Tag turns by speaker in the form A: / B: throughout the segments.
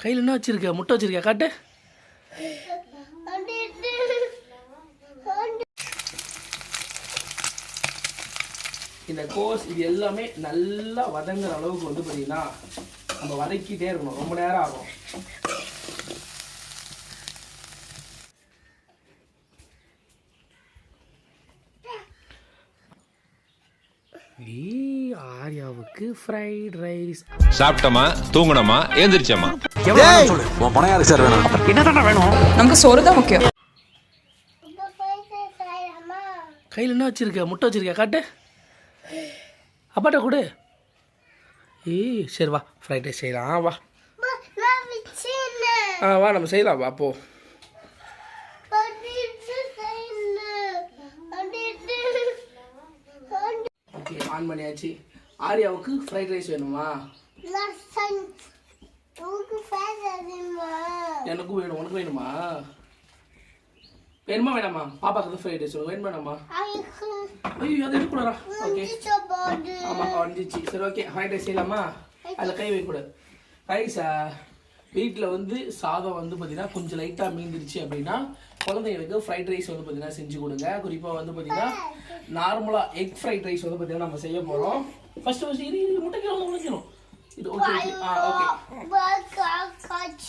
A: கையில் என்ன வச்சுருக்க? முட்டை வச்சுருக்க, காட்டு. இந்த கோஸ் இது எல்லாமே நல்லா வதங்குற அளவுக்கு வந்து பார்த்தீங்கன்னா நம்ம வதக்கிட்டே இருக்கணும். ரொம்ப நேரம் ஆகும். ஆர்யாவுக்கு ஃப்ரைட் ரைஸ்.
B: சாப்பிட்டமா, தூங்கணுமா, எழுந்திரிச்சமா.
C: என்னதான வேணும்? நமக்கு சோறு தான் முக்கியம்.
A: கையில் என்ன வச்சுருக்க? முட்டை வச்சுருக்க, காட்டு. அப்பாட்ட கொடு. சரி வா, ஃப்ரைட் ரைஸ் செய்யலாம். வா வா, நம்ம செய்யலாம். வா போ. ஓகே, ஆன் பண்ணியாச்சு. ஆர்யாவுக்கு ஃப்ரைட் ரைஸ் வேணுமா? எனக்கும் வேணும். உனக்கு வேணுமா? வேணுமா வேணாமா? பாப்பாக்கு ஃப்ரைட் ரைஸ் வேணும். வேணுமா? ஐயோ, அது எடுக்கூடாதா? ஓகே, ஆமாம் வந்துச்சு. சரி ஓகே, ஃப்ரைட் ரைஸ் செய்யலாமா? அதில் கை வைக்கக்கூடாது. ரைஸா வீட்டில் வந்து சாதம் வந்து பார்த்தீங்கன்னா கொஞ்சம் லைட்டாக மீந்துருச்சு அப்படின்னா குழந்தைங்களுக்கு ஃப்ரைட் ரைஸ் வந்து பார்த்தீங்கன்னா செஞ்சு கொடுங்க. குறிப்பாக வந்து பார்த்தீங்கன்னா நார்மலாக எக் ஃப்ரைட் ரைஸ் வந்து பார்த்தீங்கன்னா நம்ம செய்ய போகிறோம். ஃபஸ்ட்டு இது முட்டைக்கு வந்து முடிஞ்சிடும். இது ஓகே ஓகே.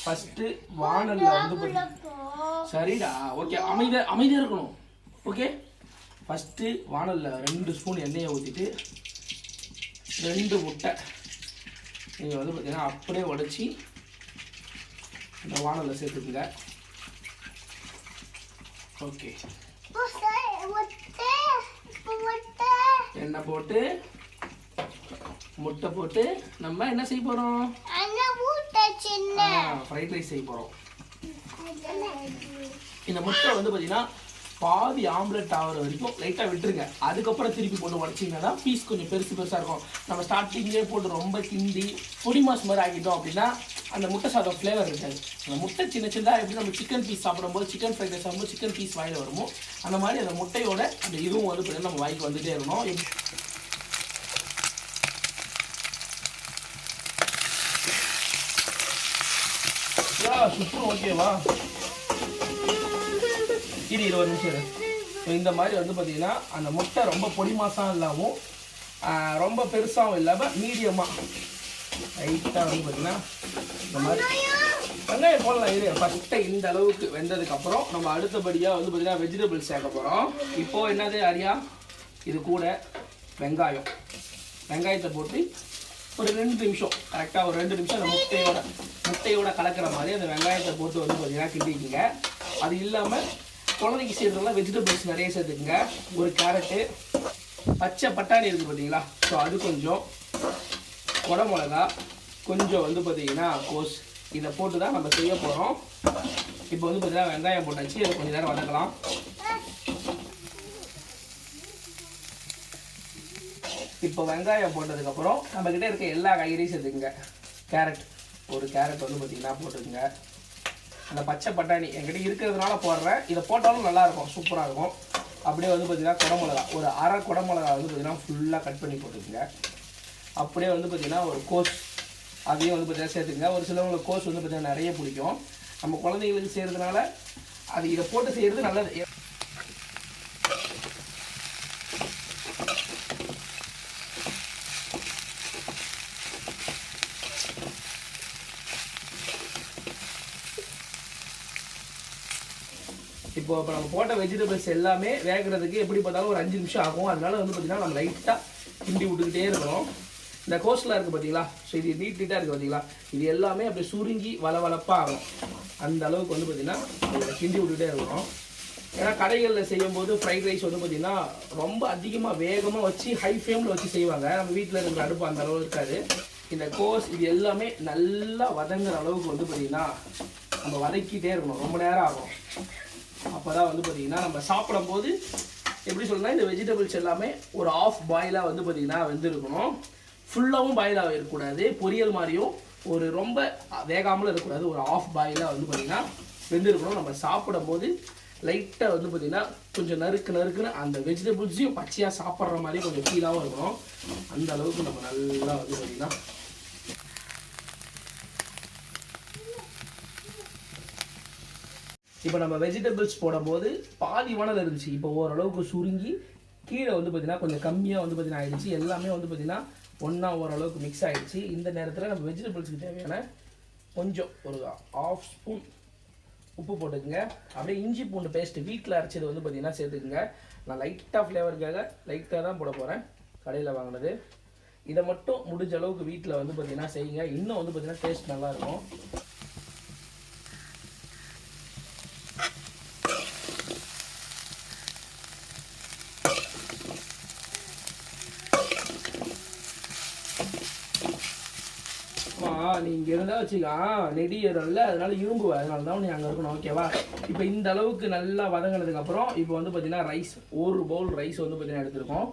A: ஃபஸ்ட்டு வானலில் வந்து பார்த்தீங்கன்னா சரிடா, ஓகே, அமைதியாக இருக்கணும். ஓகே, ஃபஸ்ட்டு வானலில் 2 ஸ்பூன் எண்ணெயை ஊற்றிட்டு 2 முட்டை நீங்கள் வந்து பார்த்தீங்கன்னா அப்படியே உடச்சி இந்த வானலில் சேர்த்துக்குங்க. ஓகே, எண்ணெய் போட்டு முட்டை போட்டு நம்ம என்ன செய்ய போகிறோம்? ஃப்ரைட் ரைஸ் செய்ய போகிறோம். இந்த முட்டை வந்து பார்த்தீங்கன்னா பாதி ஆம்லெட் ஆகிற வரைக்கும் லைட்டாக விட்டுருங்க. அதுக்கப்புறம் திருப்பி போட்டு உடச்சிங்கன்னா பீஸ் கொஞ்சம் பெருசாக இருக்கும். நம்ம ஸ்டார்டிங்லேயே போட்டு ரொம்ப கிண்டி பொடி மாஸ் மாதிரி ஆகிட்டோம் அப்படின்னா அந்த முட்டை சாதம் ஃப்ளேவர் இருக்காது. அந்த முட்டை சின்னதாக எப்படி நம்ம சிக்கன் பீஸ் சாப்பிடும்போது சிக்கன் ஃப்ரைட் ரைஸ் சாப்பிடும்போது சிக்கன் பீஸ் வாயில் வருமோ அந்த மாதிரி அந்த முட்டையோட அந்த இதுவும் வந்து பார்த்தீங்கன்னா நம்ம வாய்க்கு வந்துகிட்டே இருக்கணும். சூப்பர். ஓகேவா? இது 20 நிமிஷம். இந்த மாதிரி வந்து பார்த்தீங்கன்னா அந்த முட்டை ரொம்ப பொடி மாசம் இல்லாமல் ரொம்ப பெருசாகவும் இல்லாமல் மீடியமாக லைட்டாக வந்து பார்த்தீங்கன்னா இந்த மாதிரி வெங்காயம் போடலாம். இது ஃபஸ்ட்டு இந்த அளவுக்கு வெந்ததுக்கப்புறம் நம்ம அடுத்தபடியாக வந்து பார்த்தீங்கன்னா வெஜிடபிள்ஸ் சேர்க்க போகிறோம். இப்போது என்னது ஆரியா? இது கூட வெங்காயத்தை போட்டு ஒரு 2 நிமிஷம், கரெக்டாக ஒரு 2 நிமிஷம் அந்த முட்டையோட கலக்கிற மாதிரி அந்த வெங்காயத்தை போட்டு வந்து பார்த்தீங்கன்னா கிண்டிக்கிங்க. அது இல்லாமல் குழந்தைக்கு சேர்த்துலாம் வெஜிடபிள்ஸ் நிறைய சேர்த்துக்குங்க. ஒரு கேரட்டு, பச்சை பட்டாணி இருக்குது பார்த்தீங்களா, ஸோ அது கொஞ்சம், குடமிளகா கொஞ்சம் வந்து பார்த்தீங்கன்னா கோஸ், இதை போட்டு தான் நம்ம செய்ய போகிறோம். இப்போ வந்து பார்த்தீங்கன்னா வெங்காயம் போட்டாச்சு. அதை கொஞ்சம் நேரம் வதக்கலாம். இப்போ வெங்காயம் போட்டதுக்கப்புறம் நம்மக்கிட்ட இருக்க எல்லா காய்கறியும் சேர்த்துக்குங்க. ஒரு கேரட் வந்து பார்த்தீங்கன்னா போட்டுக்குங்க. அந்த பச்சை பட்டாணி என்கிட்ட இருக்கிறதுனால போடுறேன். இதை போட்டாலும் நல்லாயிருக்கும், சூப்பராக இருக்கும். அப்படியே வந்து பார்த்தீங்கன்னா குடமிளகா, ஒரு அரை குடமிளகா வந்து பார்த்தீங்கன்னா ஃபுல்லாக கட் பண்ணி போட்டுக்குங்க. அப்படியே வந்து பார்த்தீங்கன்னா ஒரு கோஸ், அதையும் வந்து பார்த்தீங்கன்னா சேர்த்துக்குங்க. ஒரு சிலவங்களுக்கு கோஸ் வந்து பார்த்தீங்கன்னா நிறைய பிடிக்கும். நம்ம குழந்தைங்களுக்கு செய்கிறதுனால அது இதை போட்டு செய்கிறது நல்லது. இப்போ நம்ம போட்ட வெஜிடபிள்ஸ் எல்லாமே வேகிறதுக்கு எப்படி பார்த்தாலும் ஒரு 5 நிமிஷம் ஆகும். அதனால வந்து பார்த்தீங்கன்னா நம்ம லைட்டாக கிண்டி விட்டுக்கிட்டே இருக்கணும். இந்த கோஸ்லாம் இருக்குது பார்த்தீங்களா, ஸோ இது நீட்டாக இருக்குது பார்த்தீங்களா, இது எல்லாமே அப்படி சுருங்கி வளவளப்பாக ஆகும். அந்த அளவுக்கு வந்து பார்த்தீங்கன்னா கிண்டி விட்டுக்கிட்டே இருக்கணும். ஏன்னா கடைகளில் செய்யும்போது ஃப்ரைட் ரைஸ் வந்து பார்த்தீங்கன்னா ரொம்ப அதிகமாக வேகமாக வச்சு ஹை ஃப்ளேமில் வச்சு செய்வாங்க. நம்ம வீட்டில் இருக்கிற அடுப்பு அந்த அளவு இருக்காது. இந்த கோஸ் இது எல்லாமே நல்லா வதங்குற அளவுக்கு வந்து பார்த்தீங்கன்னா நம்ம வதக்கிட்டே இருக்கணும். ரொம்ப நேரம் ஆகும். அப்போ தான் வந்து பார்த்தீங்கன்னா நம்ம சாப்பிடும்போது எப்படி சொல்லணும்னா இந்த வெஜிடபிள்ஸ் எல்லாமே ஒரு ஆஃப் பாயிலாக வந்து பார்த்தீங்கன்னா வெந்திருக்கணும். ஃபுல்லாகவும் பாயிலாக இருக்கக்கூடாது. பொரியல் மாதிரியும் ஒரு ரொம்ப வேகாமலும் இருக்கக்கூடாது. ஒரு ஆஃப் பாயிலாக வந்து பார்த்தீங்கன்னா வெந்திருக்கணும். நம்ம சாப்பிடும்போது லைட்டாக வந்து பார்த்தீங்கன்னா கொஞ்சம் நறுக்குன்னு அந்த வெஜிடபிள்ஸையும் பச்சையாக சாப்பிட்ற மாதிரி கொஞ்சம் ஃபீலாகவும் இருக்கணும். அந்த அளவுக்கு நம்ம நல்லா வந்து பார்த்தீங்கன்னா இப்போ நம்ம வெஜிடபிள்ஸ் போடும்போது பாதி மணல் இருந்துச்சு, இப்போ ஓரளவுக்கு சுருங்கி கீழே வந்து பார்த்தீங்கன்னா கொஞ்சம் கம்மியாக வந்து பார்த்தீங்கன்னா ஆயிடுச்சு. எல்லாமே வந்து பார்த்தீங்கன்னா ஒன்றா ஓரளவுக்கு மிக்ஸ் ஆகிடுச்சு. இந்த நேரத்தில் நம்ம வெஜிடபிள்ஸுக்கு தேவையான கொஞ்சம் ஒரு 1/2 ஸ்பூன் உப்பு போட்டுக்குங்க. அப்படியே இஞ்சி பூண்டு பேஸ்ட்டு வீட்டில் அரைச்சது வந்து பார்த்தீங்கன்னா சேர்த்துக்குங்க. நான் லைட்டாக ஃப்ளேவருக்காக லைட்டாக தான் போட போகிறேன், கடையில் வாங்கினது. இதை மட்டும் முடிஞ்ச அளவுக்கு வீட்டில் வந்து பார்த்தீங்கன்னா செய்யுங்க, இன்னும் வந்து பார்த்தீங்கன்னா டேஸ்ட் நல்லாயிருக்கும். நீ இங்கே இருந்தால் வச்சுக்கா நெடி ஏறல, அதனால இரும்பு, அதனால தான் நீ அங்கே இருக்கணும். ஓகேவா? இப்போ இந்த அளவுக்கு நல்லா வதங்கினதுக்கப்புறம் இப்போ வந்து பார்த்தீங்கன்னா ரைஸ், ஒரு பவுல் ரைஸ் வந்து பார்த்தீங்கன்னா எடுத்துருக்கோம்.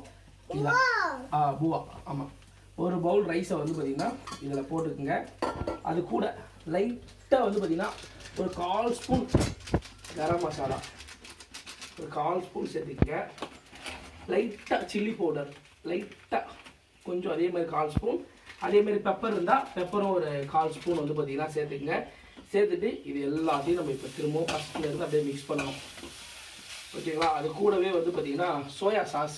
A: பூவா, ஆமாம், ஒரு பவுல் ரைஸை வந்து பார்த்தீங்கன்னா இதில் போட்டுக்குங்க. அது கூட லைட்டாக வந்து பார்த்தீங்கன்னா ஒரு 1/4 ஸ்பூன் கரம் மசாலா, ஒரு 1/4 ஸ்பூன் சேர்த்துக்குங்க. லைட்டாக சில்லி பவுடர் லைட்டாக கொஞ்சம் அதே மாதிரி 1/4 ஸ்பூன். அதேமாரி பெப்பர் இருந்தால் பெப்பரும் ஒரு 1/4 ஸ்பூன் வந்து பார்த்தீங்கன்னா சேர்த்துக்குங்க. சேர்த்துட்டு இது எல்லாத்தையும் நம்ம இப்போ திரும்பவும் ஃபஸ்ட்லேருந்து அப்படியே மிக்ஸ் பண்ணணும். ஓகேங்களா? அது கூடவே வந்து பார்த்தீங்கன்னா சோயா சாஸ்,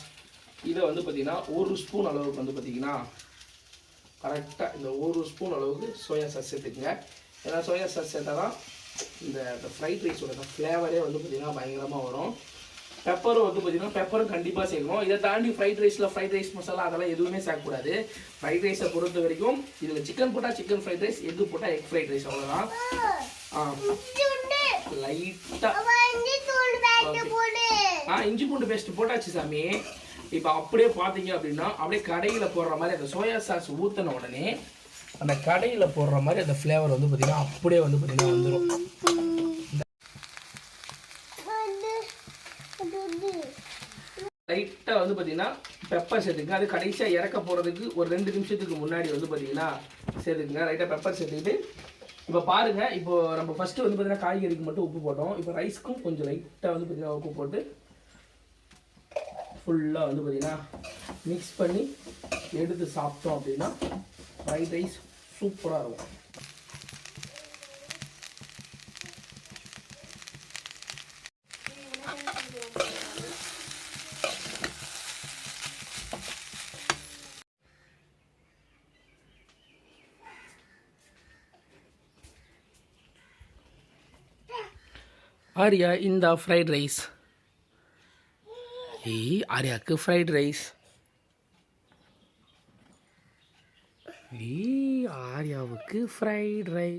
A: இதை வந்து பார்த்தீங்கன்னா 1 ஸ்பூன் அளவுக்கு வந்து பார்த்தீங்கன்னா கரெக்டாக இந்த 1 ஸ்பூன் அளவுக்கு சோயா சாஸ் சேர்த்துக்குங்க. ஏன்னா சோயா சாஸ் சேர்த்தா தான் இந்த ஃப்ரைட் ரைஸோட ஃப்ளேவரே வந்து பார்த்தீங்கன்னா பயங்கரமாக வரும். பெப்பரும் வந்து பார்த்தீங்கன்னா பெப்பரும் கண்டிப்பாக சேர்க்கணும். இதை தாண்டி ஃப்ரைட் ரைஸில் ஃப்ரைட் ரைஸ் மசாலா அதெல்லாம் எதுவுமே சேர்க்கக்கூடாது. ஃப்ரைட் ரைஸை பொறுத்த வரைக்கும் இதில் சிக்கன் போட்டால் சிக்கன் ஃப்ரைட் ரைஸ், எக் போட்டால் எக் ஃப்ரைட் ரைஸ், அவ்வளோதான். லைட்டாக இஞ்சி பூண்டு பேஸ்ட் போட்டாச்சு சாமி. இப்போ அப்படியே பார்த்தீங்க அப்படின்னா அப்படியே கடையில் போடுற மாதிரி அந்த சோயா சாஸ் ஊற்றின உடனே அந்த கடையில் போடுற மாதிரி அந்த ஃப்ளேவர் வந்து பார்த்தீங்கன்னா அப்படியே வந்து பார்த்தீங்கன்னா வந்துடும். லைட்டாக வந்து பார்த்தீங்கன்னா பெப்பர் சேர்த்துக்குங்க. அது கடைசியாக இறக்க போகிறதுக்கு ஒரு 2 நிமிஷத்துக்கு முன்னாடி வந்து பார்த்தீங்கன்னா சேர்த்துக்குங்க. லைட்டாக பெப்பர் சேர்த்துக்கிட்டு இப்போ பாருங்கள், இப்போ நம்ம ஃபஸ்ட்டு வந்து பார்த்தீங்கன்னா காய்கறிக்கு மட்டும் உப்பு போட்டோம். இப்போ ரைஸ்க்கும் கொஞ்சம் லைட்டாக வந்து பார்த்தீங்கன்னா உப்பு போட்டு ஃபுல்லாக வந்து பார்த்தீங்கன்னா மிக்ஸ் பண்ணி எடுத்து சாப்பிட்டோம் அப்படின்னா ஃப்ரைட் ரைஸ் சூப்பராக இருக்கும். ஆர்யா இந்த ஃப்ரைட் ரைஸ். ஆர்யாவுக்கு ஃப்ரைட் ரைஸ். ஆர்யாவுக்கு ஃப்ரைட் ரைஸ்.